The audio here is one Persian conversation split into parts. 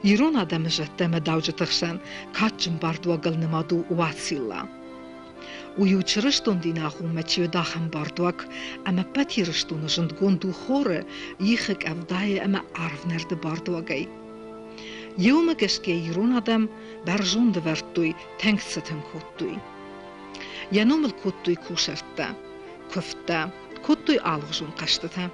ایران آدم جتم داوجتخشن کاتجم باردوا گل نمادو واتیلا. ویو چرشتون دینا خوم مچیو داخم باردواک اما پتی رشتون جند گندو خوره یخک افدای اما عرف نرد باردواگی. یوم کشکی ایران آدم برجون دوردوی تنگ ستم کودوی. ینومل کودوی کوشرته، کفته، کودوی آلغجون قشته.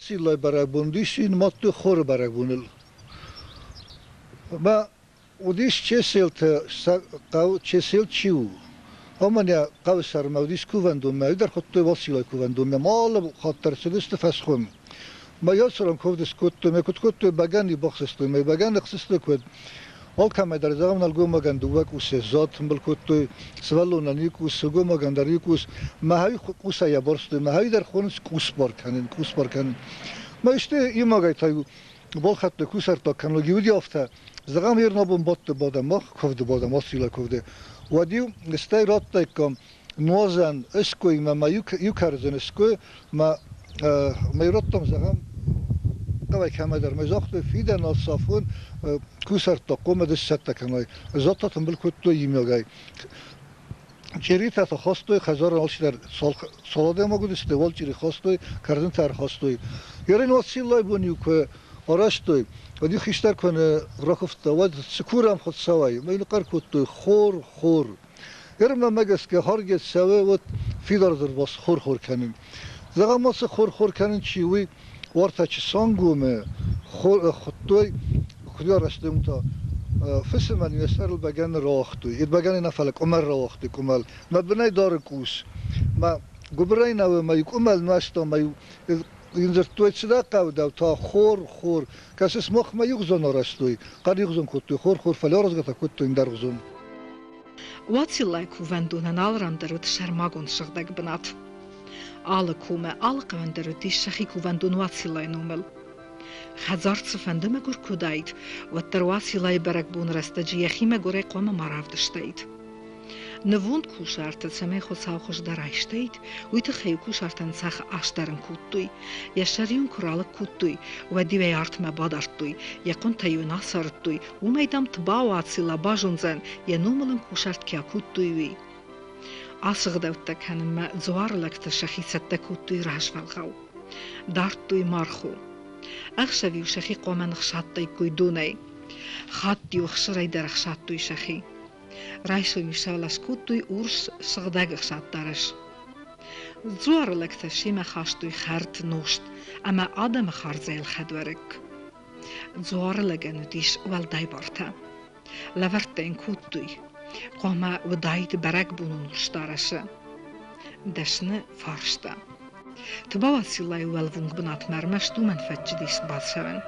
Уацилла барагбундишин мату хор барагбунил. Ма удиш чесел чиу. Амания кавсар мавдиш кувандум мавдар хотто Уацилла кувандум мал хаттар сидист фасхум. Ма ясрам ковдис котто мекотто багани бахсесто ме багани хсесто код. Ол камедар загамнал гомаган дувак усезот мбалкотто свалона никус гомаган дарикус махай кусая борсто махай дар хонс куспаркан ма иште имагай тайу болхатто кусарто канлоги удиофта загам ернобун ботто бодамах ковде бодам Уацилла ковде вадиу стай роттайком нозан эской ма юкарзен эской ма майроттом загам قوی کم در مزاخت فیده نصافون کوسر تقوم دست تکنای زاتاتم بالکوتو یمیاگای چریت تا خواستوی خزار نالش در سالاده ما گود استوال چری خواستوی کردن تر خواستوی یارین Уациллай بونیو که آراشتوی و دیو خیشتر کنه راکفتا و سکورم خود سوای ما اینو قر کتوی خور یارم مگس که هرگز سوای و فیدار در باس خور کنیم زغم ماس خور کنیم چیوی وارتاچ سانگومه خطوی خدیا رستم تا فسمن یسر البگن راختوی ید بگن نفلک عمر راختی کمال ما بنای دار کوس ما گبرای نو ما یک عمل ناشتا ما اینجا توی چدا قاود تا خور کسی مخ ما یغزون رستوی قد یغزون کتوی خور فلارز گتا کتوی این درغزون Уациллай кувендунен алрандерут шермагун шагдаг бнат. Alle komen, alle kwenderen die shakhi kuvandun Уациллай numel. Хазарц фандема гур кудайт, wat ter Уациллай barakbun rastaji yakhime gore qoma maravdштейт. Nevond kushart tsame khosaukhos darayштейт, uit khey kushartan sach ashtaran kuttuy, yashariun kural kuttuy, wa dive artma badarttuy, yakon tayun asarttuy, u meydam tba Уацилла bajunzan, yanumelun kushart kya kuttuy. Asıqdavtda kanıma zuarlakta şaxisatda kuttuy rajvalgaw. Darttuy marxu. Axshavi şaxi qoman xshattay kuydunay. Xatti xshiray dar xshattuy şaxi. Rayshoy shalas kuttuy urs sığdag xshattarash. Zuarlakta shima xashtuy xart nosht, ama adam xarzel xadvarek. Zuarlaganutish valday barta. Lavarten kuttuy. قوما و دایت برگ بونون شتارشه. دشنه فارشته. تبا Уациллай ولونگ بنات مرمش دو منفعت جدیس باز شون.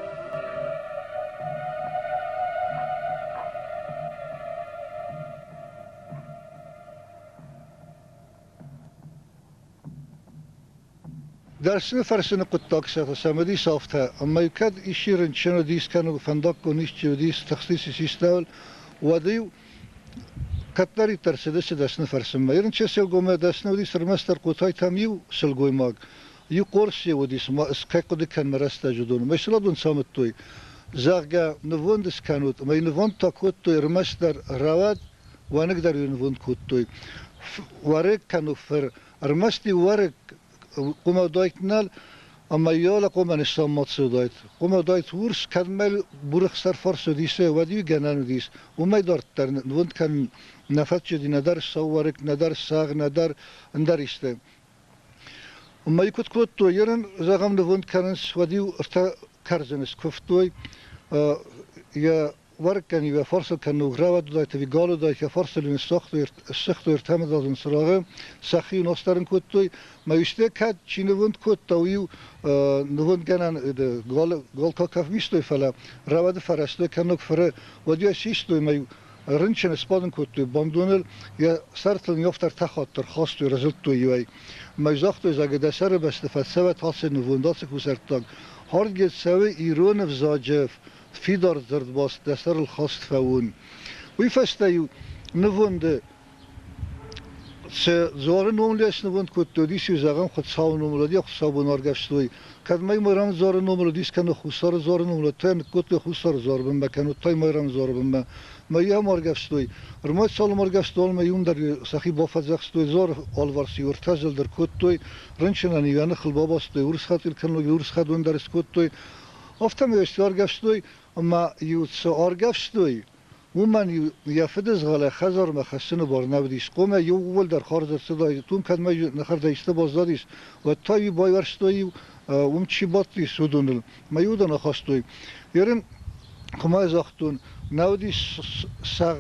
درسنه فرسنه قطاق شده سمدی سافته اما یکد ایشیرن چنو دیس کنو فندق کنیش چیو دیس تخصیصی سیستول و دیو کتری ترسیده شده دستن فرسم میرن چه سال گومه دستن ودی سرمستر قطعی تامیو سال گویماگ یو قرصی ودیس ما اسکای قدی کن مرسته جدون مثلا دون سامت توی زاغا نوندس کنود ما نوند تا کود توی رمستر رواد و نقدر نوند کود توی ورق کنو فر رمستی ورق قوم دایت نال اما یالا قوم نشام ماتسو دایت قوم دایت ورس کدمل برخ سر فرس دیسه و دیو گنن دیس و ما دارت در نوند کن نفت جدی ندار سوارک ندار ساغ ندار انداریسته و ما یکوت کود تو یرن زغم نوند کنس و دیو ارتا کرزنس کفتوی یا ورکنی و فرصل کنو غرا دای توی گالو دای که فرصل این سخت و ارتهم دادن سراغ سخی نسترن کد توی میشته کد چی نوند کد تویو نوند کنن گال کاف میستوی فلا رواد فرستوی کنو فره ودیا شیستوی میو رنچن اسپادن کد توی باندونل یا سرتل نیافتر تخاطر خواست توی رزلت توی وی میزاخت توی زاگ دسر بستفاد سوت حاصل نونداس کوسرتاگ هرگز سوی ایران فزاجف فيدار زرد باس دستر الخاص فون ويفستيو نوند زوار نومليش نوند كنت ديسيو زغم خد صاو نوملدي خد صاو نارگشتوي كد ماي مرام زار نوملديس كانو خسار زار نوملتن كنت خسار زار بم كانو تاي مرام زار بم ما يا مارگشتوي رما سال مارگشتول ما يوم در سخي بافزخستوي زار آلوارسي ورتازل در كنتوي رنشنا نيوان خل باباستوي ورس خاطر كانو ورس خدون درس كنتوي افتم اشتیار گشتوی اما یوتس آرگشتوی و من یافدز غله خزار مخشن بار نبودیش قوم یو ول در خارج صدای توم کد ما نخر داشته بازدادیش و تایی بایورستوی و چی باتی سودونل ما یودا نخواستوی یارن کما ازاختون نودیش سر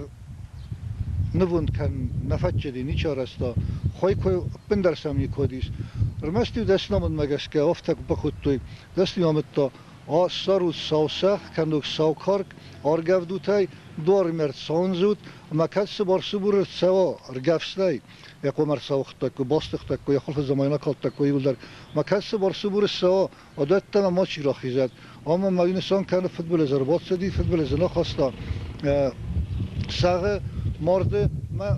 نوند کن نفچدی نیچارستا خوی کوی بندرسم نیکودیش رمستی دست نمود مگس که افتک بخودتوی دستی آمد تا سارو ساوسخ کندوک ساوکارک آرگفدوتای دور مرد سانزود مکس بارسو بور سوا رگفستای یک عمر ساوختک و باستختک و یک خلف زمانه کالتک و یولدر مکس بارسو بور سوا عادت تن ما چی را خیزد اما ما انسان کنه فوتبال زربات سدی فوتبال زنا خواستا ساغه مرد ما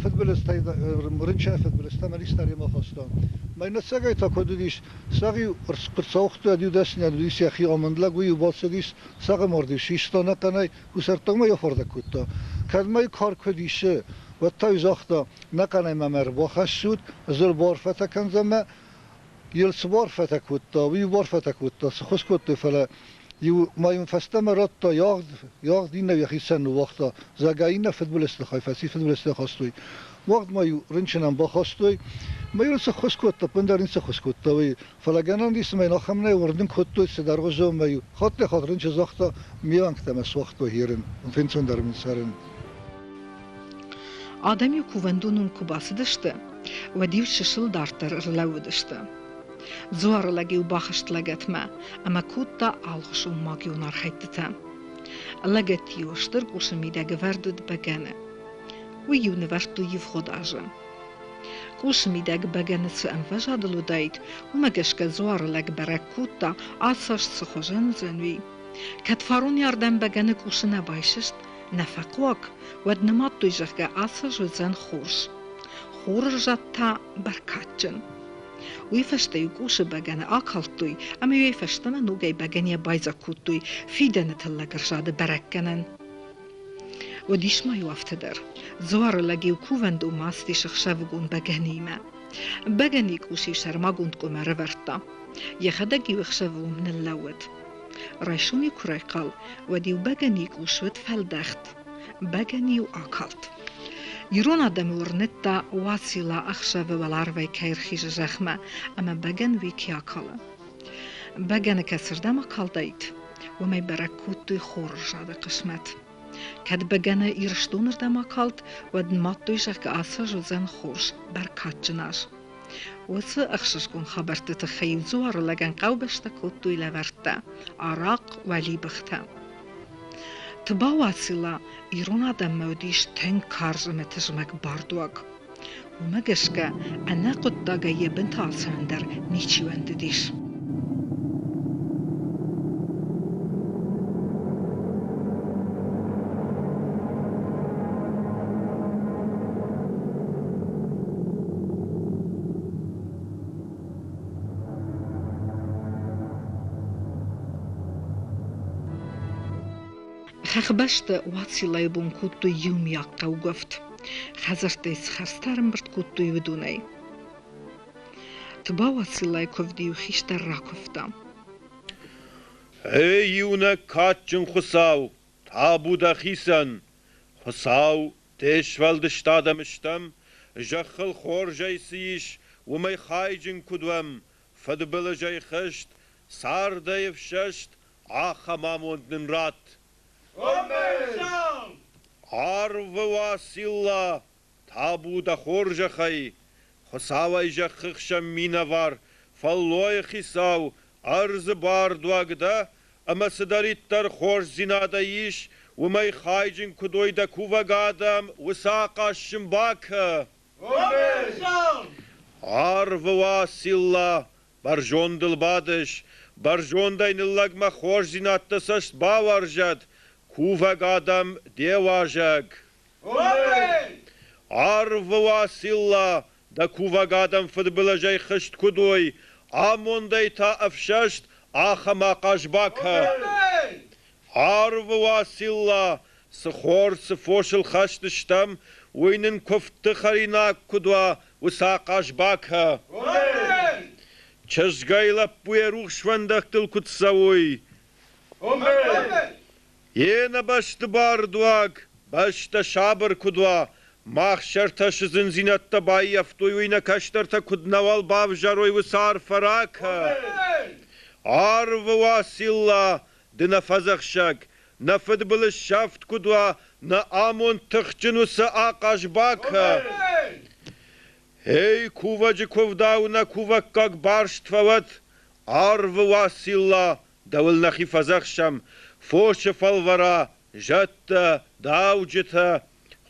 فوتبال استای رنچه فوتبال استا ملیستاری ما خواستا ما این سگای تا کدودیش سگی قرصاوخت دیو دست نیادیش یخی آمندلا گویی باسدیش سگ مردیش ایستا نکنای کوسرتاگ ما یافرده کتا کدمای کار کدیشه و تای زاختا نکنای ممر باخش شد زل بار فتا کنزمه یل سبار فتا کتا وی بار فتا کتا سخوش کتا فلا یو ما این فستم رات تا یاغ دین نویخی سن و وقتا زگاین فوتبال استخوای فسی فوتبال استخواستوی وقت ما یو رنچنم با خواستوی ما یو سه خوش کتا پندر این سه خوش کتا وی فلاگنان دیس ما ناخم نه وردن کتوی سدرگوزم ما یو خاطر رنچ زاختا میانگتم از وقت و هیرن فینسون در من سرن آدمی کووندونون کوباسی داشته و دیو ششل دارتر رلو داشته زوار لگی و باخشت لگت ما اما کوتا آلخش و ماگی و نارخیتتا لگت یوشتر گوشمیده گوردود بگنه و یو نورتو یو خود آجه گوشمیده بگنه سو انفجا دلو داید و مگشک زوار لگ برک کوتا آساش سخوژن زنوی کد فارون یاردن بگنه گوش نبایششت نفقوک و دنمات دویجه آساش و زن خورش تا برکاتجن وی فشته یو گوش بگنه آکالتوی اما یو فشته من نوگای بگنه بایزا کوتوی فیدنه تلگر جاده برکنن و دیش ما یو افتدر زوار لگیو کووند و ماستی شخشوگون بگنیمه بگنی گوشی شرماگوند گومه رورتا یخدگیو اخشوو من اللود رایشونی کرایقال و دیو بگنی گوشود فلدخت بگنی و آکالت يرون آدم ورنتا واصلة أخشى والار وی كير خيج زخمة أما بجن وی كياكلا بجن كسر دم قلديت وما بركوت خورج هذا قسمت كد بجن يرشتون دم قلد ودمات يشك آسا جزن خوش بركات جناش وس أخشش كون خبرت تخيل زوار لجن قوبشت كوتو لورتا عراق ولي بختا تبا Уацилла Ирон адам модиш тен карзметежмек бардуаг. ومجشكا أنا قد جاي بنت عالسندر نيشي وندديش. خخبشت Уацилла يبون كوتو يوم يقا وقفت خزرتيس خستارم برد كوتو يودوني تبا Уацилла يكفدي وخيشتر راكفتا يونا كاتشن خساو تابو دا خيسن خساو تشفل دشتادا مشتم جخل خور جاي سيش ومي خايجن كدوم فدبل جاي خشت سار دا يفششت آخا ماموند نمرات Arv Уацилла табуда хоржахай хосавай жаххшам минавар фаллой хисау арз бардуагда амасдариттар хорж зинадаиш وماي خايجن كدويدا كوفا قادم وساقا الشمباكا عرف واسيلا برجون دل بادش برجون دين اللقمة خوش زينات تسشت باورجد كوفا قادم ديواجك عرف واسيلا دا كوفا قادم فدبلا جاي خشت كدوي آمون ديتا افششت آخا ما قاشباكا عرف واسيلا سخور سفوشل خشتشتم وينن كفت خريناك كدوا وساقاش باكها چشگايلا بويروخ شوندختل كتساوي ينا باشت باردواك باشت شابر كدوا ماخشر تشزن زينت باي يفتوي وينا كشتر تا كدنوال بابجاروي وسار فراكها عرف واسيلا دنا فزخشك نفد بالشافت كدوا نا آمون تخجنو ساقاش باكها هي كوفاجي كوفداو نا كوفاك كاك بارشت فوت عرف واسيلا دول نخي فزخشم فوش فالورا جتا داو جتا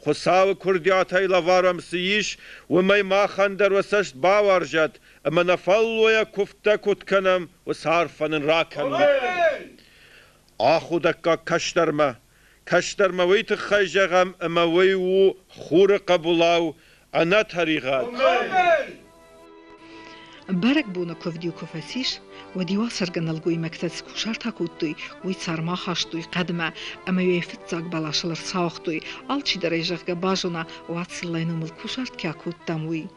خساو كردياتي لوارم سيش ومي ما خندر وسشت باورجت اما نفلو يا كفتا كتكنم وصارفن راكن آخودك كشترما ويت خيجغم اما ويو خور قبولاو انا طريقات برك بونا كفديو كفاسيش وديوا سرغن الگوي مكتس كوشارتا كوتوي وي صارما خاشتوي قدما اما يفتزاق بلاشلر ساوختوي алчи درجهغا باجونا Уациллайнын кушарт кякуттамуй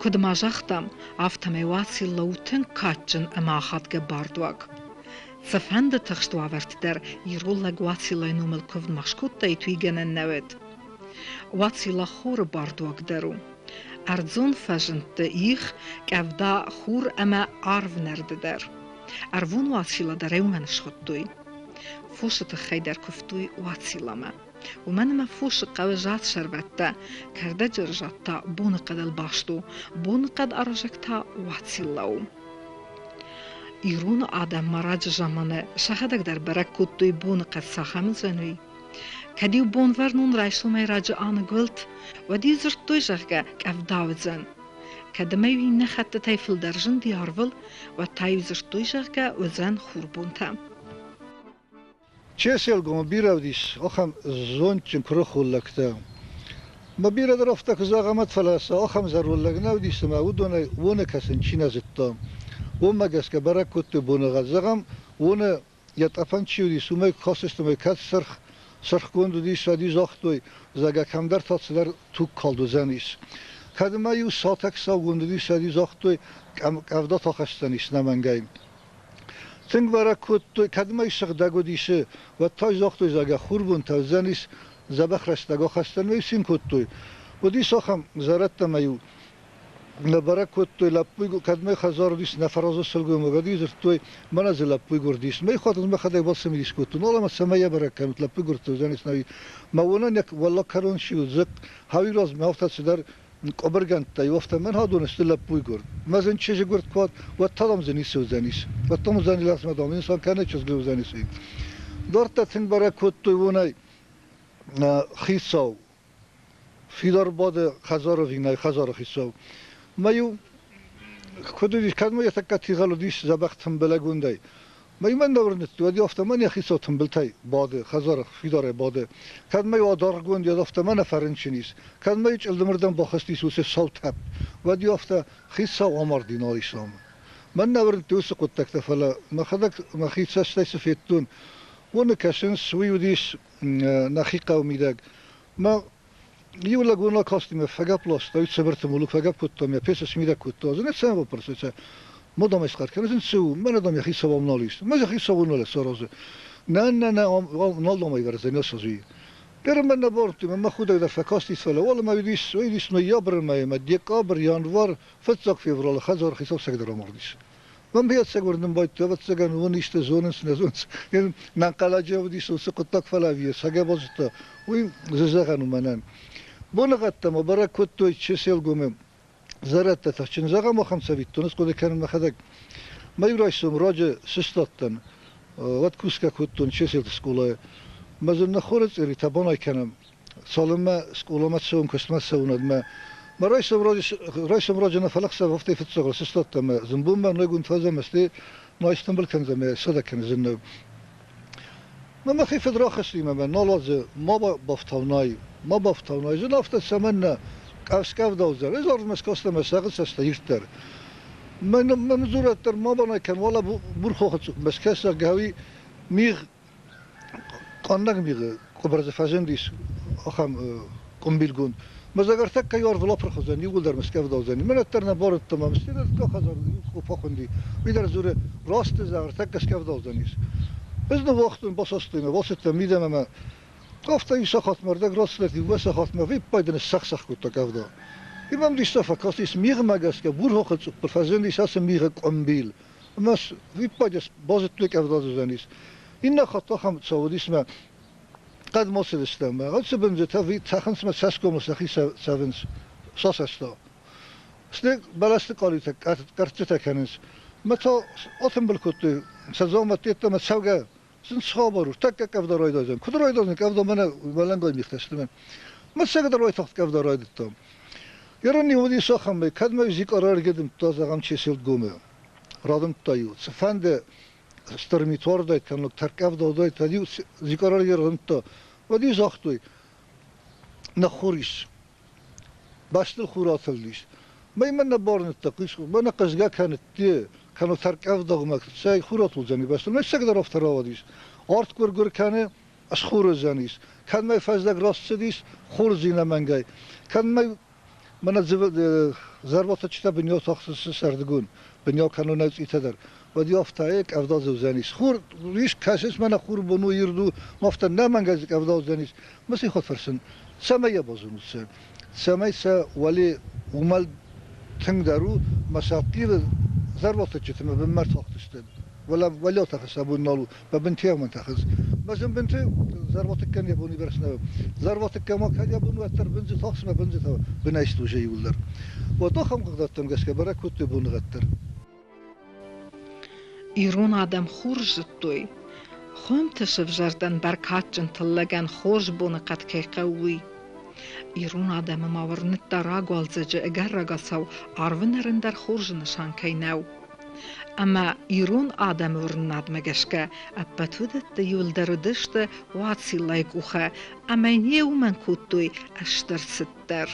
كدماجختم افتم Уацилла утен катчын амахатге бардуаг. Цефенде тخشتو аварт در يرولگ Уациллайнын мылков машкутта итуигенен невет. Уацилла خور бардуаг درو. ارزون فجنت их кавда خور اما арв нерде در. ارвун Уацилла дареумен шхоттуй. فوشت خیدر کفتوی Уациллама. ومن ما فوش قوجات شربتا كردا جرجتا بون قد الباشتو بون قد أرجكتا Уацилlau إيرون آدم مراج جامانه شهدك در برك كتوي بون قد ساخم زنوي كديو بون ورنون رايشو مي راجع آن قلت ودي زرتوي جغا كاف داوزن كدميوي نخط تايفل درجن ديارول وتايو زرتوي جغا وزن خوربونتا چه گم بیرودیش آخم زونچن کرخولکتا ما بیرد رفته که زاغمت فلاسه آخم زرولک نودیست ما ودونه ونه کسن چی نزدتام اون مگس که برای کت بونه غزاغم ونه یت افن چی ودیست اومه خواستست اومه کت سرخ گندو دیست و دیز آختوی زاگه کم در تاتس در توک کالدو زنیست کدما یو ساتک سا گندو دیست و دیز آختوی افدا تاخستنیست نمنگیم تنگ برای کت کدمای شخدگو دیشه و تای زاختوی زاگه خوربون تا زنیس زبخ رشتگاه خستن میسین کتوی و دیس آخم زرت میو نبرای کتوی لپوی کدمای خزار دیس نفرازو سلگو مگدیز توی من از لپوی گردیس می خواهد از مخدای باس میلیس کتون ولی ما سمیه برای کمت لپوی گرد تو زنیس نوی ما ونن یک والا کرون شیو زق هاوی راز میافتاد سدر قبرگند تا یافته من ها دونست لپوی گرد مزن چه گرد کات و تلام زنی سوزنیس و تام زنی لازم دام انسان کنه چیز گرد زنیسی دارت تن برای کت توی خیساو فیدار باد خزار وینای خزار خیساو مایو کدویش کدوم یه تکتی غلودیش زبختم بلگوندای من دورنت تو یافته من یه خیساو تنبلتای باد خزار فیدار باد کدوم یه دارگوند یافته من فرنچینیس کدوم یه چلد مردم با خستی سوسه صوت هب و یافته خیساو آمار دینار اسلام من دورنت تو سقط تکتفلا ما خدک ما خیسا استیس فیتون ونکشن سویودیش نخیقه و میدگ ما یولا گونا کاستیم فقط پلاست داید سبرت مولک فقط کتام یا پیسش میده کتا زنه سه با پرسه مدام اسقط کنه زن سو من ادم یخی سوام نالیست من یخی سوام ناله سرازه نه نال دام ایورزه نیاسازی درم من نبارتیم من خود در فکاستی فله ولی ما ویدیس نویابر ما دیکابر یانوار فتزاک فیورال خزار خیساب سگدر آمردیش من بیاد سگوردم باید تو وقت سگن و نیست زونس نزونس یعنی نقلاجه ودیس و سقطک فلاویه سگه بازتا وی ززغن و منن بونغتم برای کتوی چه سیل گومم زرت تاچن زغا ما خمسه ویتونس کده کنم مخدک ما یورایسم راج سستاتن وقت کوسکا کتون چه سیل سکولای مازن نخورت اری تبانای کنم سالم سکولامت سوم کشمت سوند ما رایسم راج نفلق سه وقتی فتساق سستاتم زنبوم من نگون فازم استی نایستنبول کنزم صدا کنزم ما خیف دراخستی من نالاز ما بافتونای ما بافتونای زن افت سمن کاسکاف دوزر ازار مسکاست مساق سست یرتر من زورت در ما بنا کن والا برخو مسکاست گاوی میغ قانق میغ کبرز فازندیس آخام کمبیل مزاگر تک کیار ولا پرخوزنی ول در مسکاف دوزنی من اتر نبارد تمام استید که خزار خوب خوندی بیدر زور راست زاگر تک کاسکاف دوزنیس biz de vaxtın basastığına vasıtta midememe haftayı sakat merdek rastladı ve sakat mı vip paydını saksak kutak avda. İmam dişte fakat ismiğ magaske burhok profesyonel isası miğ kombil. Mas vip paydas bazıtlık avda düzeniz. İnne hatta ham Saudisme قد ما سوستم قد سبنزه تفی تخنس ما ساس کوم سخی سوینس ساس استا است بالاست قالی تک کرت تکنس متا آتم بالکوت سزامت دیت ما سوگه زن صابرو تک کفدار رای دادن کدر رای دادن کفدار من ولنگای میختستم من سگدر رای تخت کفدار رای دادم یارانی ودی ساخم به کدم ویزی قرار گدم تازه غم چیسیل گومه رادم تایو سفند استرمیتوار داید کنلک ترکف دادای تدیو زیکارار یارم تا و دی زاختوی نخوریش باشتل خوراتلیش من نبارنت تقیش من قزگا کنت دی کنو ترکف داغمک سعی خوراتل زنی باشتل من سگدر افتر آوادیش آرت گر کنه از خور زنیش کن می فزدک راست دیش خور زینه منگای کن من ضربات چتا بنیا تخصص سردگون بنیا کنو نوز ایتدر و دی افتایک افداد زنیش خور ریش کسیش من خور بنو یردو مافت نمانگزی افداد زنیش مثل خود فرسن سمیه بازونوسه سمیه ولی عمل تنگ درو مساطیر ضربات چتمه به مرد تاختشتن ولی تخصبون نالو و بنتی هم تخص مثلا بنتی ضربات کن یابونی برسنه ضربات کما کن یابونو اتر بنزی تاخص ما بنزی تا بنایست و جایی ولر و داخم قدرتم گسکه برای کتی بون غتر ایران آدم خورج توی خون تشف جردن برکات جنتلگن خورج بون قد که قوی ایران آدم ماورنت درا گالزج اگر رگاسو آرونرن در خورج نشان که نو اما ایران آدم ورناد مگشکه ابتودت دیول درودشت واعصیلای کوخه اما نیو من کتوی اشتر ستر